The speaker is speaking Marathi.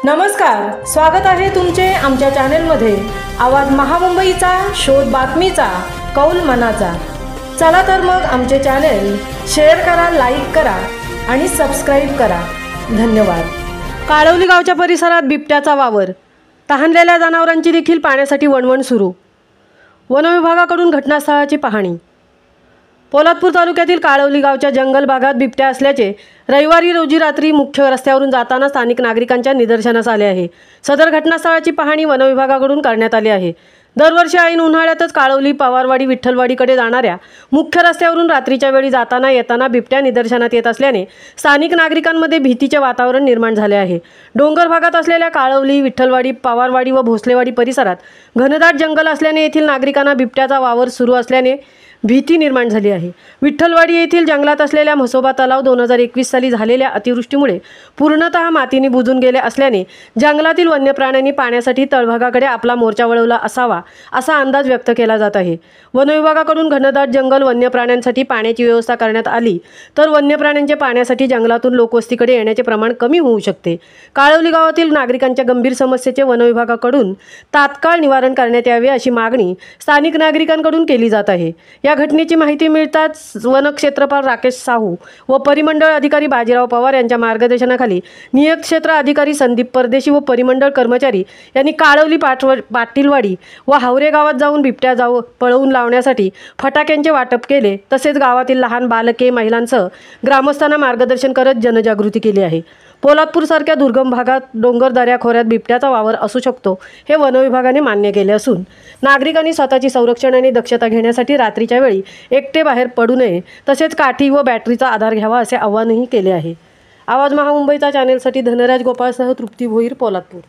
नमस्कार, स्वागत आहे तुमचे आमच्या चॅनलमध्ये। आवाज महामुंबईचा, शोध बातमीचा, कौल मनाचा। चला तर मग आमचे चॅनल शेअर करा, लाईक करा आणि सबस्क्राइब करा। धन्यवाद। काळवली गावच्या परिसरात बिबट्याचा वावर, तहानलेल्या जनावरांची देखील पाण्यासाठी वणवण सुरू। वन विभागाकडून घटनास्थळाची पाहणी। पोलादपूर तालुक्यातील काळवली गावच्या जंगल भागात बिबट्या असल्याचे रविवारी रोजी रात्री मुख्य रस्त्यावरून जाताना स्थानिक नागरिकांच्या निदर्शनास आले आहे। सदर घटनास्थळाची पाहणी वन विभागाकडून करण्यात आली आहे। दरवर्षी ऐन उन्हाळ्यातच काळवली, पवारवाडी, विठ्ठलवाडीकडे जाणाऱ्या मुख्य रस्त्यावरून रात्रीच्या वेळी जाताना येताना बिबट्या निदर्शनात येत असल्याने स्थानिक नागरिकांमध्ये भीतीचे वातावरण निर्माण झाले आहे। डोंगर भागात असलेल्या काळवली, विठ्ठलवाडी, पवारवाडी व भोसलेवाडी परिसरात घनदाट जंगल असल्याने येथील नागरिकांना बिबट्याचा वावर सुरू असल्याने भीती निर्माण झाली आहे। विठ्ठलवाडी येथील जंगलात असलेल्या म्हसोबा तलाव 2021 साली झालेल्या अतिवृष्टीमुळे पूर्णतः मातीने बुजून गेले असल्याने जंगलातील वन्य प्राण्यांनी पाण्यासाठी तळभागाकडे आपला मोर्चा वळवला असावा असा अंदाज व्यक्त केला जात आहे। वन विभागाकडून घनदाट जंगल वन्य प्राण्यांसाठी पाण्याची व्यवस्था करण्यात आली तर वन्य प्राण्यांचे पाण्यासाठी जंगलातून लोकवस्तीकडे येण्याचे प्रमाण कमी होऊ शकते। काळवली गावातील नागरिकांच्या गंभीर समस्येचे वन विभागाकडून तात्काळ निवारण करण्यात यावे अशी मागणी स्थानिक नागरिकांकडून केली जात आहे। या घटनेची माहिती मिळताच वन क्षेत्रपाल राकेश साहू व परिमंडळ अधिकारी बाजीराव पवार यांच्या मार्गदर्शनाखाली नियत क्षेत्र अधिकारी संदीप परदेशी व परिमंडळ कर्मचारी यांनी काळवली, पाटीलवाडी व हावरे गावात जाऊन बिबट्या पळवून लावण्यासाठी फटाक्यांचे वाटप केले। तसेच गावातील लहान बालके, महिलांसह ग्रामस्थांना मार्गदर्शन करत जनजागृती केली आहे। पोलादपूरसारख्या दुर्गम भागात डोंगर दऱ्याखोऱ्यात बिबट्याचा वावर असू शकतो हे वन विभागाने मान्य केले असून नागरिकांनी स्वतःची संरक्षण आणि दक्षता घेण्यासाठी रात्रीच्या वेळी एकटे बाहेर पडू नये, तसेच काठी व बॅटरीचा आधार घ्यावा असे आवाहनही केले आहे। आवाज महामुंबईचा चॅनलसाठी धनराज गोपाळसह तृप्ती भोईर, पोलादपूर।